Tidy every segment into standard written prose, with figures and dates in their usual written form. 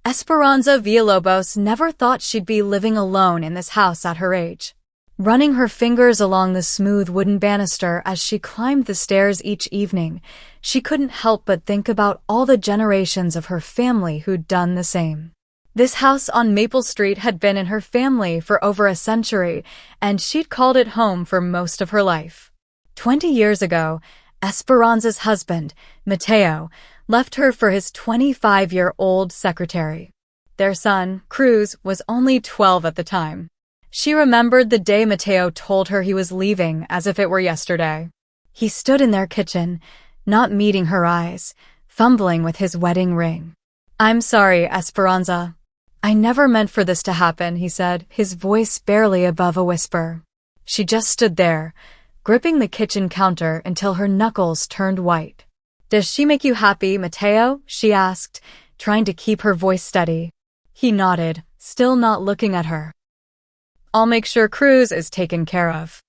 Esperanza Villalobos never thought she'd be living alone in this house at her age. Running her fingers along the smooth wooden banister as she climbed the stairs each evening, she couldn't help but think about all the generations of her family who'd done the same. This house on Maple Street had been in her family for over a century, and she'd called it home for most of her life. 20 years ago, Esperanza's husband, Mateo, left her for his 25-year-old secretary. Their son, Cruz, was only 12 at the time. She remembered the day Mateo told her he was leaving as if it were yesterday. He stood in their kitchen, not meeting her eyes, fumbling with his wedding ring. "I'm sorry, Esperanza. I never meant for this to happen," he said, his voice barely above a whisper. She just stood there, gripping the kitchen counter until her knuckles turned white. "Does she make you happy, Mateo?" she asked, trying to keep her voice steady. He nodded, still not looking at her. "I'll make sure Cruz is taken care of.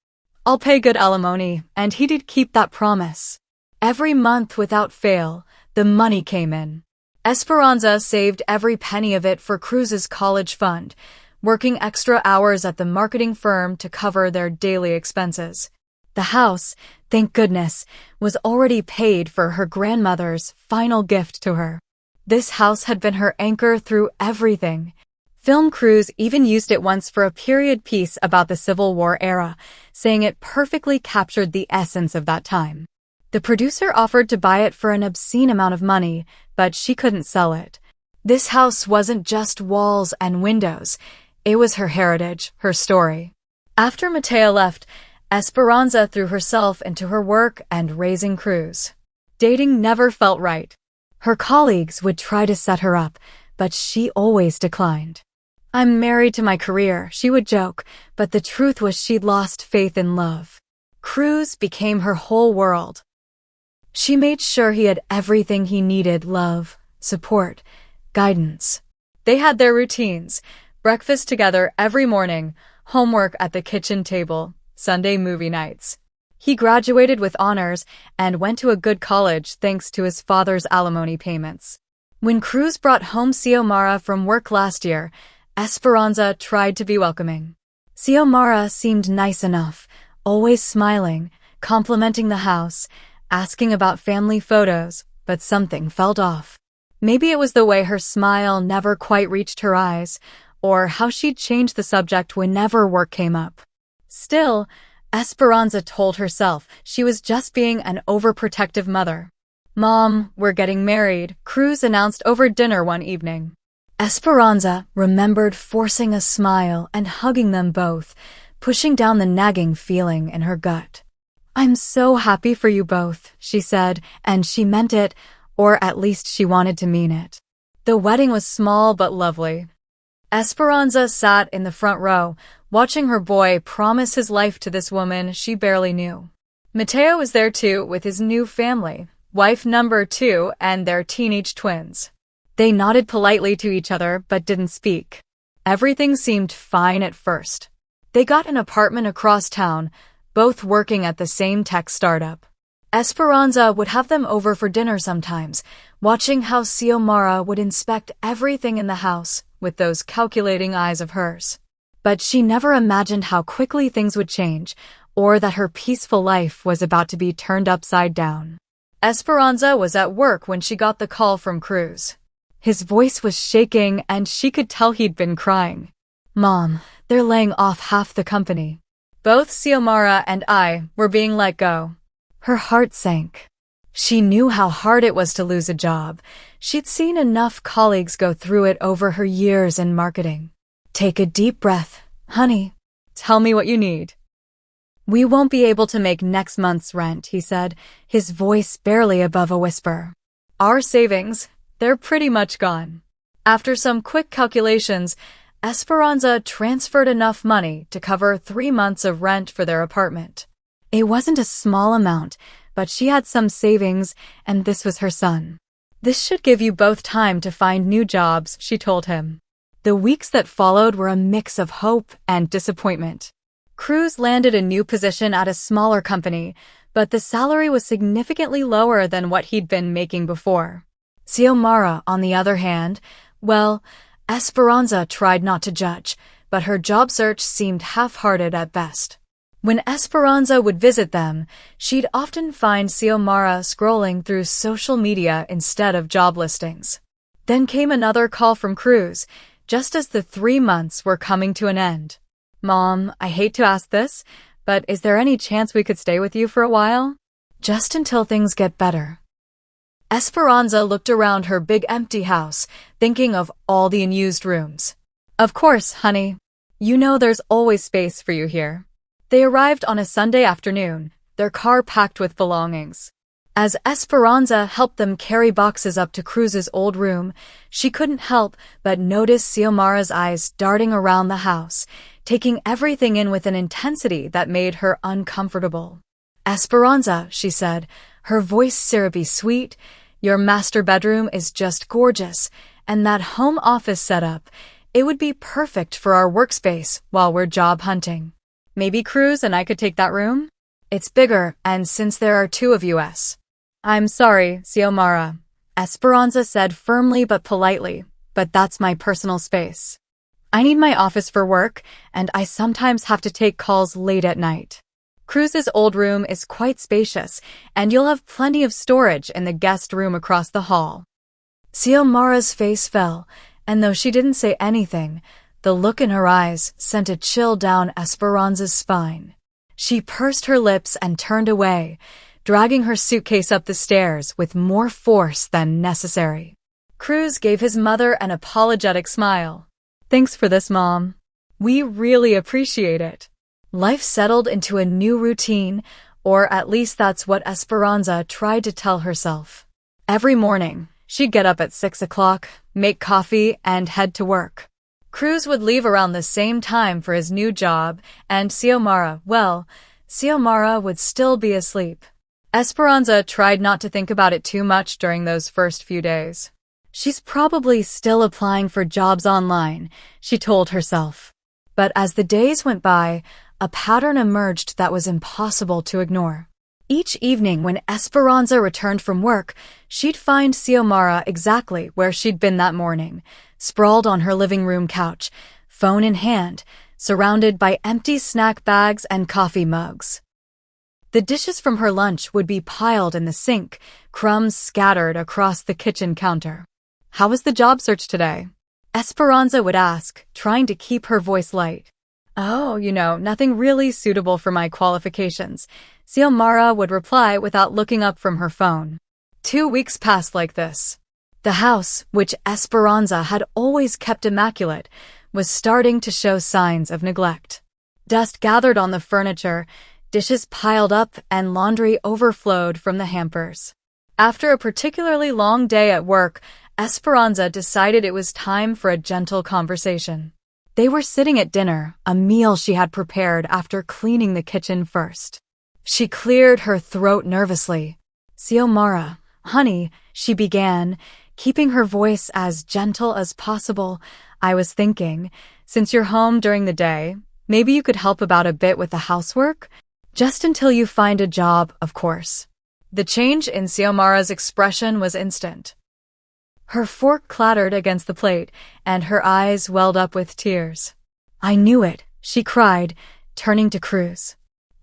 I'll pay good alimony," and he did keep that promise. Every month without fail, the money came in. Esperanza saved every penny of it for Cruz's college fund, working extra hours at the marketing firm to cover their daily expenses. The house, thank goodness, was already paid for her grandmother's final gift to her. This house had been her anchor through everything. Film crews even used it once for a period piece about the Civil War era, saying it perfectly captured the essence of that time. The producer offered to buy it for an obscene amount of money, but she couldn't sell it. This house wasn't just walls and windows. It was her heritage, her story. After Mateo left, Esperanza threw herself into her work and raising Cruz. Dating never felt right. Her colleagues would try to set her up, but she always declined. "I'm married to my career," she would joke, but the truth was she'd lost faith in love. Cruz became her whole world. She made sure he had everything he needed: love, support, guidance. They had their routines: breakfast together every morning, homework at the kitchen table, Sunday movie nights. He graduated with honors and went to a good college thanks to his father's alimony payments. When Cruz brought home Xiomara from work last year, Esperanza tried to be welcoming. Xiomara seemed nice enough, always smiling, complimenting the house, asking about family photos, but something felt off. Maybe it was the way her smile never quite reached her eyes, or how she'd change the subject whenever work came up. Still, Esperanza told herself she was just being an overprotective mother. "Mom, we're getting married," Cruz announced over dinner one evening. Esperanza remembered forcing a smile and hugging them both, pushing down the nagging feeling in her gut. "I'm so happy for you both," she said, and she meant it, or at least she wanted to mean it. The wedding was small but lovely. Esperanza sat in the front row, watching her boy promise his life to this woman she barely knew. Mateo was there too, with his new family, wife number 2 and their teenage twins. They nodded politely to each other but didn't speak. Everything seemed fine at first. They got an apartment across town, both working at the same tech startup. Esperanza would have them over for dinner sometimes, watching how Xiomara would inspect everything in the house with those calculating eyes of hers. But she never imagined how quickly things would change, or that her peaceful life was about to be turned upside down. Esperanza was at work when she got the call from Cruz. His voice was shaking, and she could tell he'd been crying. "Mom, they're laying off half the company. Both Xiomara and I were being let go." Her heart sank. She knew how hard it was to lose a job. She'd seen enough colleagues go through it over her years in marketing. "Take a deep breath, honey. Tell me what you need." "We won't be able to make next month's rent," he said, his voice barely above a whisper. "Our savings, they're pretty much gone." After some quick calculations, Esperanza transferred enough money to cover 3 months of rent for their apartment. It wasn't a small amount, but she had some savings, and this was her son. "This should give you both time to find new jobs," she told him. The weeks that followed were a mix of hope and disappointment. Cruz landed a new position at a smaller company, but the salary was significantly lower than what he'd been making before. Xiomara, on the other hand, Well, Esperanza tried not to judge, but her job search seemed half-hearted at best. When Esperanza would visit them, she'd often find Xiomara scrolling through social media instead of job listings. Then came another call from Cruz, just as the 3 months were coming to an end. "Mom, I hate to ask this, but is there any chance we could stay with you for a while? Just until things get better." Esperanza looked around her big empty house, thinking of all the unused rooms. "Of course, honey. You know there's always space for you here." They arrived on a Sunday afternoon, their car packed with belongings. As Esperanza helped them carry boxes up to Cruz's old room, she couldn't help but notice Xiomara's eyes darting around the house, taking everything in with an intensity that made her uncomfortable. "Esperanza," she said, her voice syrupy sweet, "your master bedroom is just gorgeous, and that home office setup, it would be perfect for our workspace while we're job hunting. Maybe Cruz and I could take that room? It's bigger, and since there are 2 of us." "I'm sorry, Xiomara," Esperanza said firmly but politely, "but that's my personal space. I need my office for work, and I sometimes have to take calls late at night. Cruz's old room is quite spacious, and you'll have plenty of storage in the guest room across the hall." Xiomara's face fell, and though she didn't say anything, the look in her eyes sent a chill down Esperanza's spine. She pursed her lips and turned away, dragging her suitcase up the stairs with more force than necessary. Cruz gave his mother an apologetic smile. "Thanks for this, Mom. We really appreciate it." Life settled into a new routine, or at least that's what Esperanza tried to tell herself. Every morning, she'd get up at 6 o'clock, make coffee, and head to work. Cruz would leave around the same time for his new job, and Xiomara would still be asleep. Esperanza tried not to think about it too much during those first few days. "She's probably still applying for jobs online," she told herself. But as the days went by, a pattern emerged that was impossible to ignore. Each evening when Esperanza returned from work, she'd find Xiomara exactly where she'd been that morning, sprawled on her living room couch, phone in hand, surrounded by empty snack bags and coffee mugs. The dishes from her lunch would be piled in the sink, crumbs scattered across the kitchen counter. "How was the job search today?" Esperanza would ask, trying to keep her voice light. "Oh, nothing really suitable for my qualifications," Xiomara would reply without looking up from her phone. 2 weeks passed like this. The house, which Esperanza had always kept immaculate, was starting to show signs of neglect. Dust gathered on the furniture, dishes piled up, and laundry overflowed from the hampers. After a particularly long day at work, Esperanza decided it was time for a gentle conversation. They were sitting at dinner, a meal she had prepared after cleaning the kitchen first. She cleared her throat nervously. "Xiomara, honey," she began, keeping her voice as gentle as possible, "I was thinking, since you're home during the day, maybe you could help about a bit with the housework? Just until you find a job, of course." The change in Xiomara's expression was instant. Her fork clattered against the plate, and her eyes welled up with tears. "I knew it," she cried, turning to Cruz.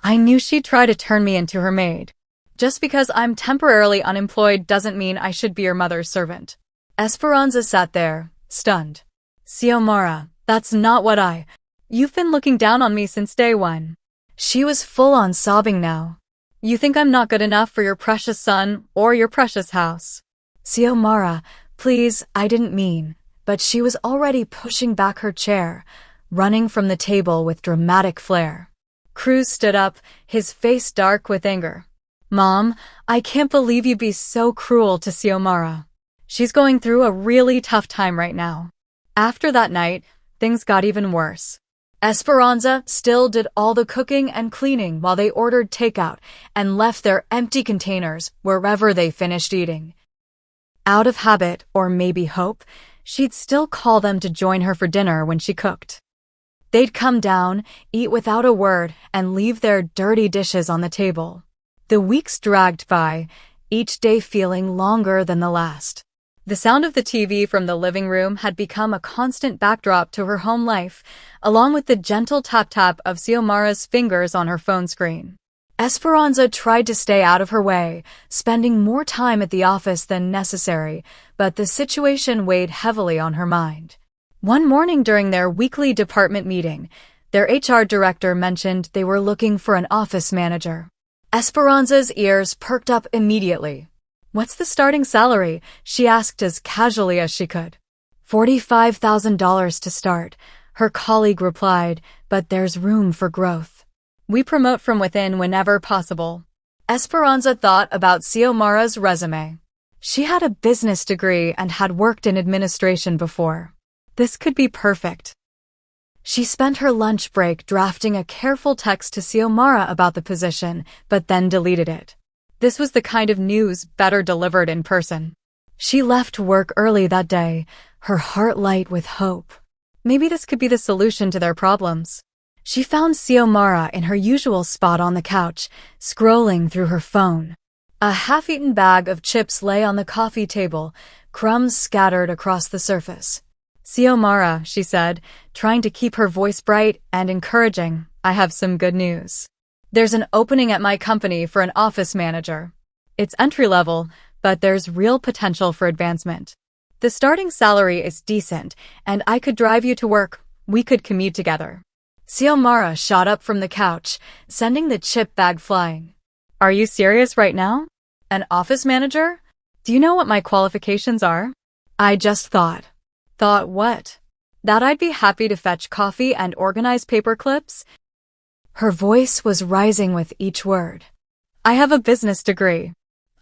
"I knew she'd try to turn me into her maid. Just because I'm temporarily unemployed doesn't mean I should be your mother's servant." Esperanza sat there, stunned. "Xiomara, that's not what You've been looking down on me since day one." She was full on sobbing now. "You think I'm not good enough for your precious son or your precious house." "Xiomara, please, I didn't mean," but she was already pushing back her chair, running from the table with dramatic flair. Cruz stood up, his face dark with anger. "Mom, I can't believe you'd be so cruel to Xiomara. She's going through a really tough time right now." After that night, things got even worse. Esperanza still did all the cooking and cleaning while they ordered takeout and left their empty containers wherever they finished eating. Out of habit, or maybe hope, she'd still call them to join her for dinner when she cooked. They'd come down, eat without a word, and leave their dirty dishes on the table. The weeks dragged by, each day feeling longer than the last. The sound of the TV from the living room had become a constant backdrop to her home life, along with the gentle tap-tap of Xiomara's fingers on her phone screen. Esperanza tried to stay out of her way, spending more time at the office than necessary, but the situation weighed heavily on her mind. One morning during their weekly department meeting, their HR director mentioned they were looking for an office manager. Esperanza's ears perked up immediately. "What's the starting salary?" she asked as casually as she could. $45,000 to start, her colleague replied, "but there's room for growth. We promote from within whenever possible." Esperanza thought about Xiomara's resume. She had a business degree and had worked in administration before. This could be perfect. She spent her lunch break drafting a careful text to Xiomara about the position, but then deleted it. This was the kind of news better delivered in person. She left work early that day, her heart light with hope. Maybe this could be the solution to their problems. She found Xiomara in her usual spot on the couch, scrolling through her phone. A half-eaten bag of chips lay on the coffee table, crumbs scattered across the surface. "Xiomara," she said, trying to keep her voice bright and encouraging, "I have some good news. There's an opening at my company for an office manager. It's entry-level, but there's real potential for advancement. The starting salary is decent, and I could drive you to work. We could commute together." Xiomara shot up from the couch, sending the chip bag flying. "Are you serious right now? An office manager? Do you know what my qualifications are?" "I just thought." "Thought what?" "That I'd be happy to fetch coffee and organize paper clips." Her voice was rising with each word. "I have a business degree.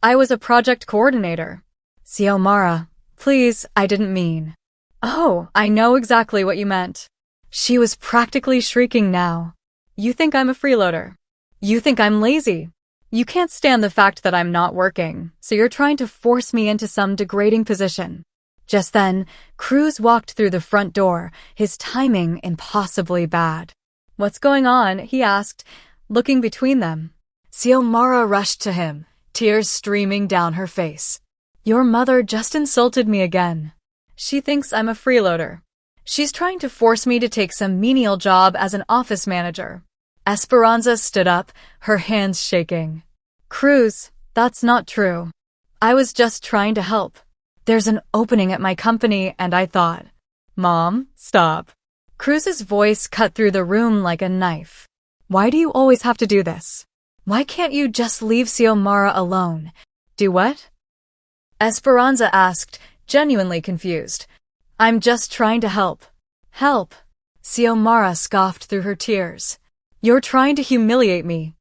I was a project coordinator." "Xiomara, please, I didn't mean." "Oh, I know exactly what you meant." She was practically shrieking now. "You think I'm a freeloader. You think I'm lazy. You can't stand the fact that I'm not working, so you're trying to force me into some degrading position." Just then, Cruz walked through the front door, his timing impossibly bad. "What's going on?" he asked, looking between them. Xiomara rushed to him, tears streaming down her face. "Your mother just insulted me again. She thinks I'm a freeloader. She's trying to force me to take some menial job as an office manager." Esperanza stood up, her hands shaking. "Cruz, that's not true. I was just trying to help. There's an opening at my company and I thought..." "Mom, stop." Cruz's voice cut through the room like a knife. "Why do you always have to do this? Why can't you just leave Xiomara alone?" "Do what?" Esperanza asked, genuinely confused. "I'm just trying to help." "Help?" Xiomara scoffed through her tears. "You're trying to humiliate me."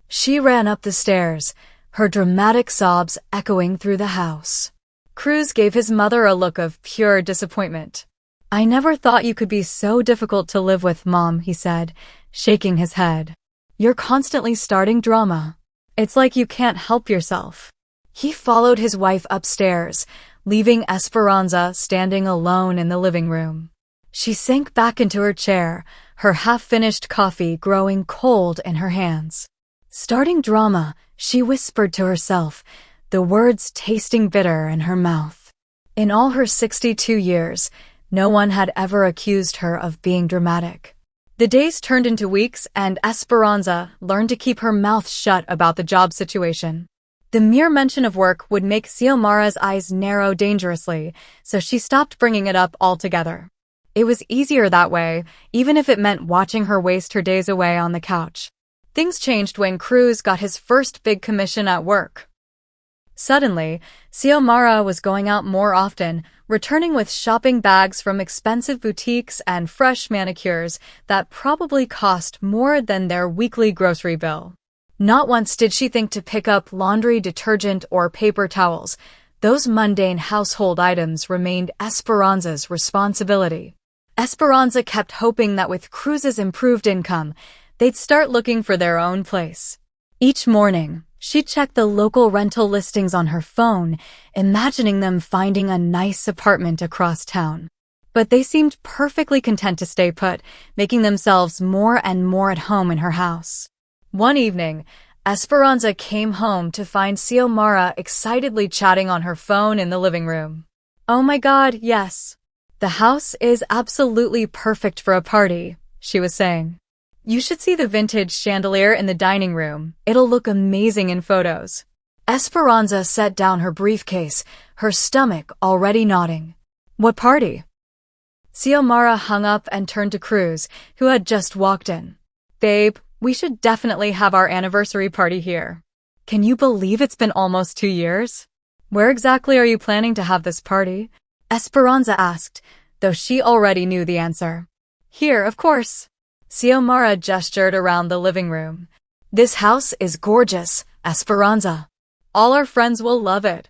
She ran up the stairs, her dramatic sobs echoing through the house. Cruz gave his mother a look of pure disappointment. "I never thought you could be so difficult to live with, Mom," he said, shaking his head. "You're constantly starting drama. It's like you can't help yourself." He followed his wife upstairs, leaving Esperanza standing alone in the living room. She sank back into her chair, her half-finished coffee growing cold in her hands. "Starting drama," she whispered to herself, the words tasting bitter in her mouth. In all her 62 years, no one had ever accused her of being dramatic. The days turned into weeks, and Esperanza learned to keep her mouth shut about the job situation. The mere mention of work would make Xiomara's eyes narrow dangerously, so she stopped bringing it up altogether. It was easier that way, even if it meant watching her waste her days away on the couch. Things changed when Cruz got his first big commission at work. Suddenly, Xiomara was going out more often, returning with shopping bags from expensive boutiques and fresh manicures that probably cost more than their weekly grocery bill. Not once did she think to pick up laundry detergent or paper towels. Those mundane household items remained Esperanza's responsibility. Esperanza kept hoping that with Cruz's improved income, they'd start looking for their own place. Each morning, she checked the local rental listings on her phone, imagining them finding a nice apartment across town. But they seemed perfectly content to stay put, making themselves more and more at home in her house. One evening, Esperanza came home to find Xiomara excitedly chatting on her phone in the living room. Oh my God, yes. The house is absolutely perfect for a party, she was saying. You should see the vintage chandelier in the dining room. It'll look amazing in photos. Esperanza set down her briefcase, her stomach already nodding. What party? Xiomara hung up and turned to Cruz, who had just walked in. Babe, we should definitely have our anniversary party here. Can you believe it's been almost 2 years? Where exactly are you planning to have this party? Esperanza asked, though she already knew the answer. Here, of course. Xiomara gestured around the living room. This house is gorgeous, Esperanza. All our friends will love it.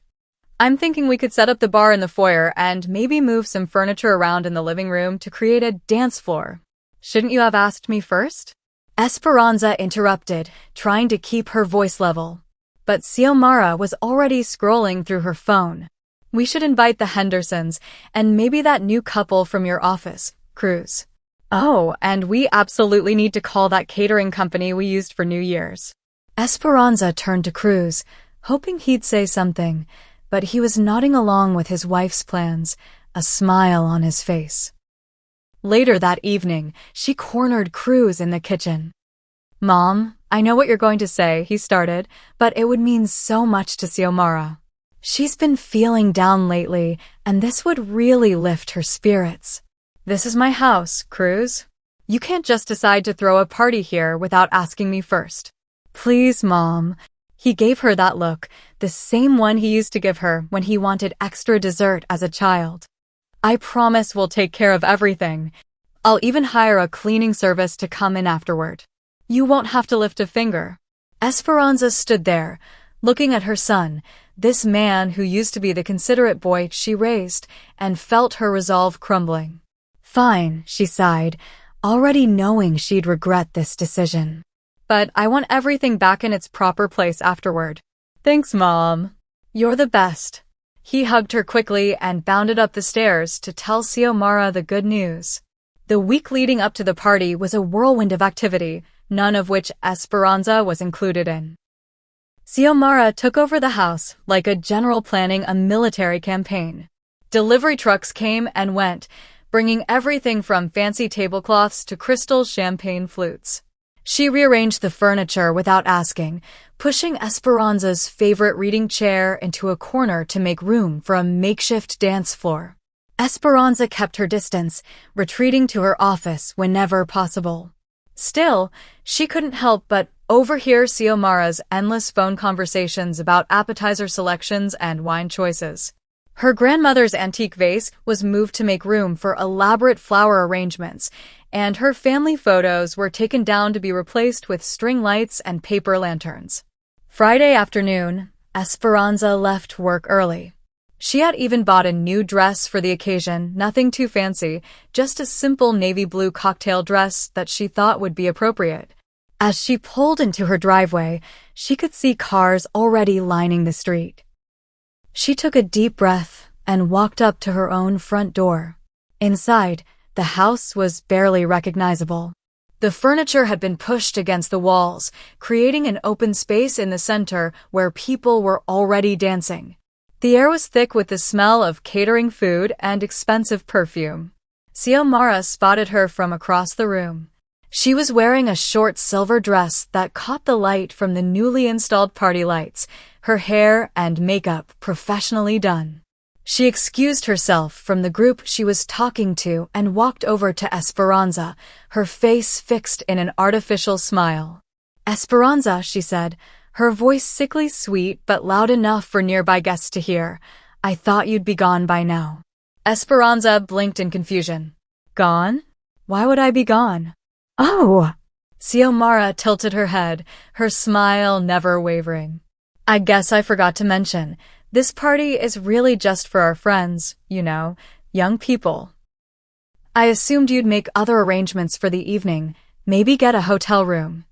I'm thinking we could set up the bar in the foyer and maybe move some furniture around in the living room to create a dance floor. Shouldn't you have asked me first? Esperanza interrupted, trying to keep her voice level. But Xiomara was already scrolling through her phone. We should invite the Hendersons and maybe that new couple from your office, Cruz. Oh, and we absolutely need to call that catering company we used for New Year's. Esperanza turned to Cruz, hoping he'd say something, but he was nodding along with his wife's plans, a smile on his face. Later that evening, she cornered Cruz in the kitchen. Mom, I know what you're going to say, he started, but it would mean so much to Xiomara. She's been feeling down lately, and this would really lift her spirits. This is my house, Cruz. You can't just decide to throw a party here without asking me first. Please, Mom. He gave her that look, the same one he used to give her when he wanted extra dessert as a child. I promise we'll take care of everything. I'll even hire a cleaning service to come in afterward. You won't have to lift a finger. Esperanza stood there, looking at her son, this man who used to be the considerate boy she raised, and felt her resolve crumbling. Fine, she sighed, already knowing she'd regret this decision. But I want everything back in its proper place afterward. Thanks, Mom. You're the best. He hugged her quickly and bounded up the stairs to tell Xiomara the good news. The week leading up to the party was a whirlwind of activity, none of which Esperanza was included in. Xiomara took over the house like a general planning a military campaign. Delivery trucks came and went, bringing everything from fancy tablecloths to crystal champagne flutes. She rearranged the furniture without asking, pushing Esperanza's favorite reading chair into a corner to make room for a makeshift dance floor. Esperanza kept her distance, retreating to her office whenever possible. Still, she couldn't help but overhear Xiomara's endless phone conversations about appetizer selections and wine choices. Her grandmother's antique vase was moved to make room for elaborate flower arrangements, and her family photos were taken down to be replaced with string lights and paper lanterns. Friday afternoon, Esperanza left work early. She had even bought a new dress for the occasion, nothing too fancy, just a simple navy blue cocktail dress that she thought would be appropriate. As she pulled into her driveway, she could see cars already lining the street. She took a deep breath and walked up to her own front door. Inside, the house was barely recognizable. The furniture had been pushed against the walls, creating an open space in the center where people were already dancing. The air was thick with the smell of catering food and expensive perfume. Xiomara spotted her from across the room. She was wearing a short silver dress that caught the light from the newly installed party lights, her hair and makeup professionally done. She excused herself from the group she was talking to and walked over to Esperanza, her face fixed in an artificial smile. Esperanza, she said, her voice sickly sweet but loud enough for nearby guests to hear. I thought you'd be gone by now. Esperanza blinked in confusion. Gone? Why would I be gone? Oh! Xiomara tilted her head, her smile never wavering. I guess I forgot to mention, this party is really just for our friends, you know, young people. I assumed you'd make other arrangements for the evening, maybe get a hotel room.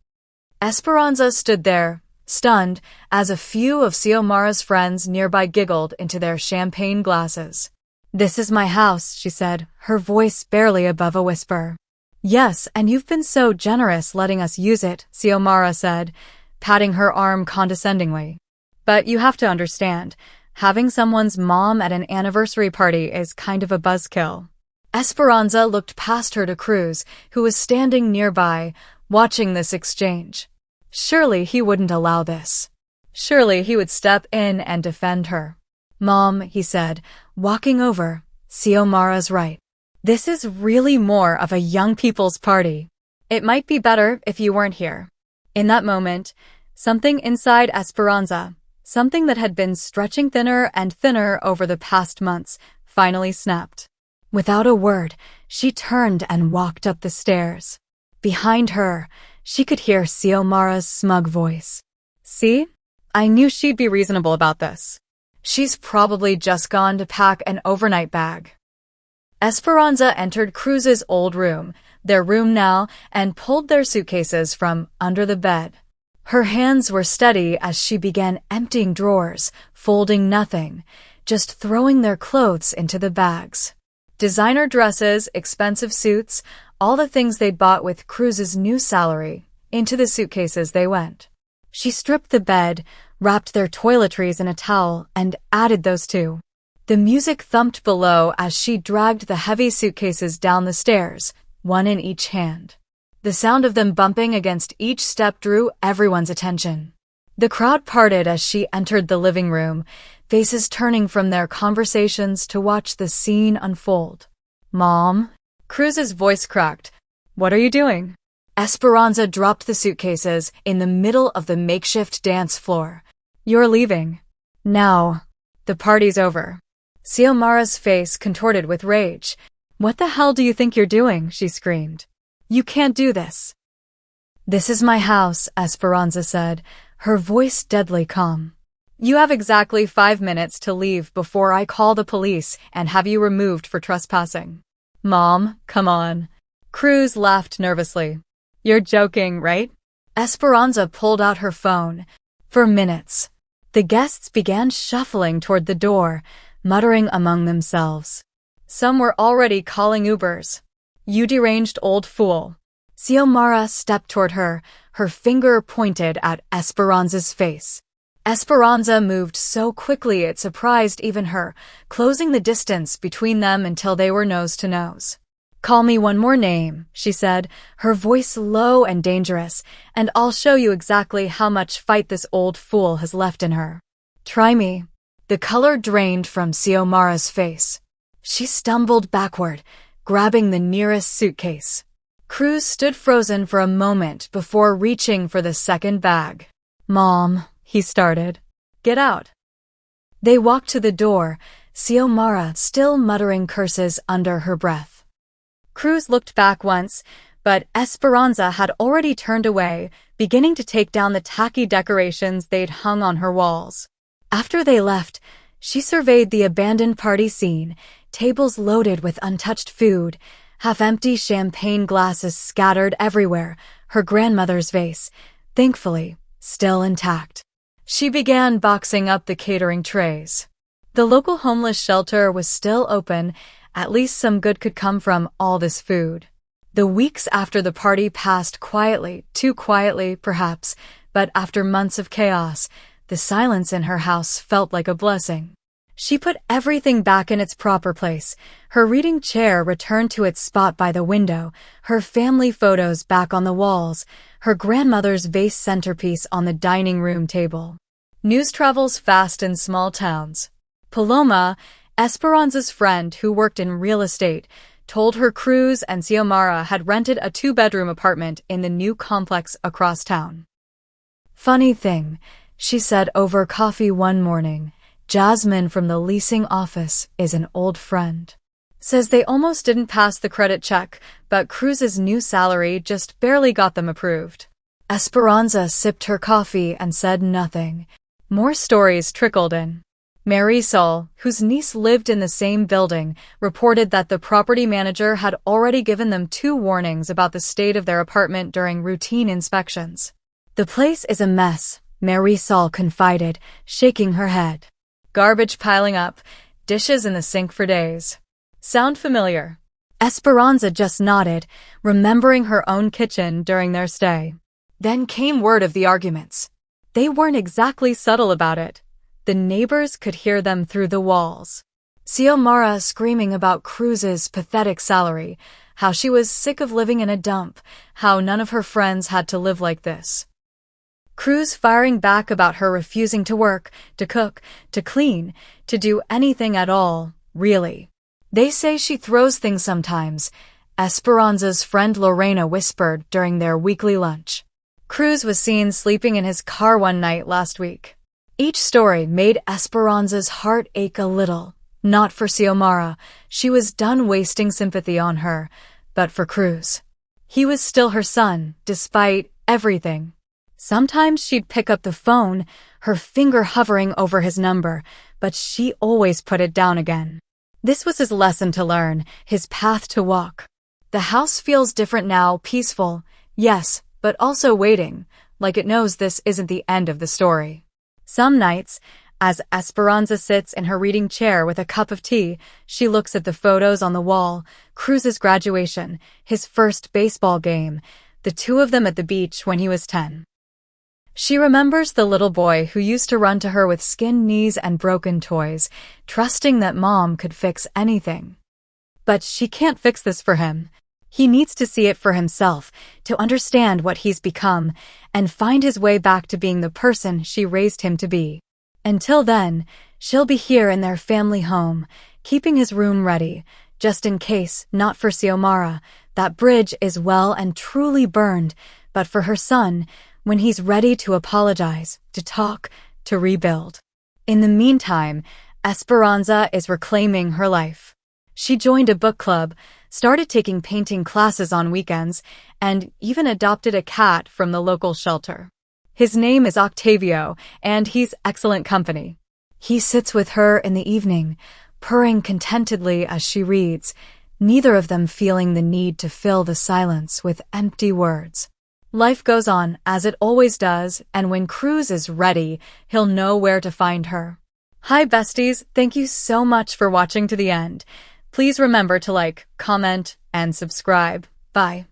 Esperanza stood there, stunned, as a few of Xiomara's friends nearby giggled into their champagne glasses. This is my house, she said, her voice barely above a whisper. Yes, and you've been so generous letting us use it, Xiomara said, patting her arm condescendingly. But you have to understand, Having someone's mom at an anniversary party is kind of a buzzkill. Esperanza looked past her to Cruz, who was standing nearby, watching this exchange. Surely he wouldn't allow this. Surely he would step in and defend her. "Mom," he said, walking over, "Xiomara's right. This is really more of a young people's party. It might be better if you weren't here." In that moment, something inside Esperanza, something that had been stretching thinner and thinner over the past months, finally snapped. Without a word, she turned and walked up the stairs. Behind her, she could hear Xiomara's smug voice. "See? I knew she'd be reasonable about this. She's probably just gone to pack an overnight bag." Esperanza entered Cruz's old room, their room now, and pulled their suitcases from under the bed. Her hands were steady as she began emptying drawers, folding nothing, just throwing their clothes into the bags. Designer dresses, expensive suits, all the things they'd bought with Cruz's new salary, into the suitcases they went. She stripped the bed, wrapped their toiletries in a towel, and added those too. The music thumped below as she dragged the heavy suitcases down the stairs, one in each hand. The sound of them bumping against each step drew everyone's attention. The crowd parted as she entered the living room, faces turning from their conversations to watch the scene unfold. "Mom?" Cruz's voice cracked. "What are you doing?" Esperanza dropped the suitcases in the middle of the makeshift dance floor. "You're leaving. Now. The party's over." Xiomara's face contorted with rage. "What the hell do you think you're doing?" she screamed. "You can't do this." "This is my house," Esperanza said, her voice deadly calm. "You have exactly 5 minutes to leave before I call the police and have you removed for trespassing." "Mom, come on." Cruz laughed nervously. "You're joking, right?" Esperanza pulled out her phone. For minutes, the guests began shuffling toward the door, muttering among themselves. Some were already calling Ubers. "You deranged old fool." Xiomara stepped toward her, her finger pointed at Esperanza's face. Esperanza moved so quickly it surprised even her, closing the distance between them until they were nose to nose. "Call me one more name," she said, her voice low and dangerous, "and I'll show you exactly how much fight this old fool has left in her. Try me." The color drained from Xiomara's face. She stumbled backward, grabbing the nearest suitcase. Cruz stood frozen for a moment before reaching for the second bag. "Mom," he started. "Get out." They walked to the door, Xiomara still muttering curses under her breath. Cruz looked back once, but Esperanza had already turned away, beginning to take down the tacky decorations they'd hung on her walls. After they left, she surveyed the abandoned party scene, tables loaded with untouched food, half-empty champagne glasses scattered everywhere, her grandmother's vase, thankfully, still intact. She began boxing up the catering trays. The local homeless shelter was still open, at least some good could come from all this food. The weeks after the party passed quietly, too quietly perhaps, but after months of chaos, the silence in her house felt like a blessing. She put everything back in its proper place. Her reading chair returned to its spot by the window, her family photos back on the walls, her grandmother's vase centerpiece on the dining room table. News travels fast in small towns. Paloma, Esperanza's friend who worked in real estate, told her Cruz and Xiomara had rented a 2-bedroom apartment in the new complex across town. "Funny thing," she said over coffee one morning, "Jasmine from the leasing office is an old friend. Says they almost didn't pass the credit check, but Cruz's new salary just barely got them approved." Esperanza sipped her coffee and said nothing. More stories trickled in. Marisol, whose niece lived in the same building, reported that the property manager had already given them 2 warnings about the state of their apartment during routine inspections. "The place is a mess," Marisol confided, shaking her head. "Garbage piling up, dishes in the sink for days. Sound familiar?" Esperanza just nodded, remembering her own kitchen during their stay. Then came word of the arguments. They weren't exactly subtle about it. The neighbors could hear them through the walls. Xiomara screaming about Cruz's pathetic salary, how she was sick of living in a dump, how none of her friends had to live like this. Cruz firing back about her refusing to work, to cook, to clean, to do anything at all, really. They say she throws things sometimes, Esperanza's friend Lorena whispered during their weekly lunch. Cruz was seen sleeping in his car one night last week. Each story made Esperanza's heart ache a little. Not for Xiomara, she was done wasting sympathy on her, but for Cruz. He was still her son, despite everything. Sometimes she'd pick up the phone, her finger hovering over his number, but she always put it down again. This was his lesson to learn, his path to walk. The house feels different now, peaceful, yes, but also waiting, like it knows this isn't the end of the story. Some nights, as Esperanza sits in her reading chair with a cup of tea, she looks at the photos on the wall, Cruz's graduation, his first baseball game, the two of them at the beach when he was 10. She remembers the little boy who used to run to her with skinned knees and broken toys, trusting that mom could fix anything. But she can't fix this for him. He needs to see it for himself, to understand what he's become, and find his way back to being the person she raised him to be. Until then, she'll be here in their family home, keeping his room ready, just in case, not for Xiomara, that bridge is well and truly burned, but for her son, when he's ready to apologize, to talk, to rebuild. In the meantime, Esperanza is reclaiming her life. She joined a book club, started taking painting classes on weekends, and even adopted a cat from the local shelter. His name is Octavio, and he's excellent company. He sits with her in the evening, purring contentedly as she reads, neither of them feeling the need to fill the silence with empty words. Life goes on, as it always does, and when Cruz is ready, he'll know where to find her. Hi besties, thank you so much for watching to the end. Please remember to like, comment, and subscribe. Bye.